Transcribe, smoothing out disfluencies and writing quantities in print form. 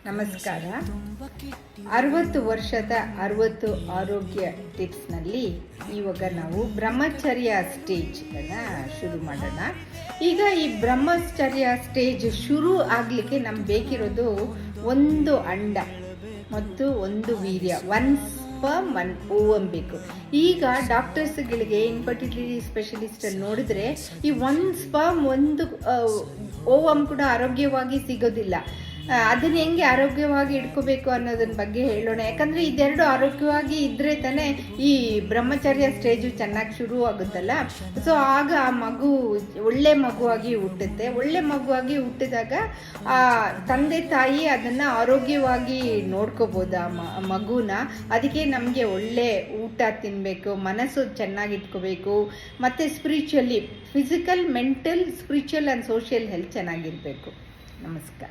ನಮಸ್ಕಾರ. 60 ವರ್ಷದ 60 ಆರೋಗ್ಯ ಟಿಪ್ಸ್ನಲ್ಲಿ ಇವಾಗ ನಾವು ಬ್ರಹ್ಮಚರ್ಯ ಸ್ಟೇಜನ್ನು ಶುರು ಮಾಡೋಣ. ಈಗ ಈ ಬ್ರಹ್ಮಚರ್ಯ ಸ್ಟೇಜ್ ಶುರು ಆಗಲಿಕ್ಕೆ ನಮ್ಗೆ ಬೇಕಿರೋದು ಒಂದು ಅಂಡ ಮತ್ತು ಒಂದು ವೀರ್ಯ, 1 ಸ್ಪರ್ಮ್ 1 ಓವಮ್ ಬೇಕು. ಈಗ ಡಾಕ್ಟರ್ಸ್ಗಳಿಗೆ ಇನ್ಫರ್ಟಿಲಿಟಿ ಸ್ಪೆಷಲಿಸ್ಟ್ ನೋಡಿದ್ರೆ ಈ 1 ಸ್ಪರ್ಮ್ 1 ಓವಮ್ ಕೂಡ ಆರೋಗ್ಯವಾಗಿ ಸಿಗೋದಿಲ್ಲ. ಅದನ್ನ ಹೆಂಗೆ ಆರೋಗ್ಯವಾಗಿ ಇಟ್ಕೋಬೇಕು ಅನ್ನೋದನ್ನ ಬಗ್ಗೆ ಹೇಳೋಣ. ಯಾಕಂದರೆ ಇದೆರಡು ಆರೋಗ್ಯವಾಗಿ ಇದ್ದರೆ ತಾನೇ ಈ ಬ್ರಹ್ಮಚರ್ಯ ಸ್ಟೇಜು ಚೆನ್ನಾಗಿ ಶುರು ಆಗುತ್ತಲ್ಲ. ಸೊ ಆಗ ಆ ಮಗು ಒಳ್ಳೆ ಮಗುವಾಗಿ ಹುಟ್ಟುತ್ತೆ. ಒಳ್ಳೆ ಮಗುವಾಗಿ ಹುಟ್ಟಿದಾಗ ಆ ತಂದೆ ತಾಯಿ ಅದನ್ನು ಆರೋಗ್ಯವಾಗಿ ನೋಡ್ಕೋಬೋದು ಆ ಮಗುನ. ಅದಕ್ಕೆ ನಮಗೆ ಒಳ್ಳೆ ಊಟ ತಿನ್ನಬೇಕು, ಮನಸ್ಸು ಚೆನ್ನಾಗಿ ಇಟ್ಕೋಬೇಕು, ಮತ್ತು spiritually physical, mental, spiritual and social health ಚೆನ್ನಾಗಿರಬೇಕು. ನಮಸ್ಕಾರ.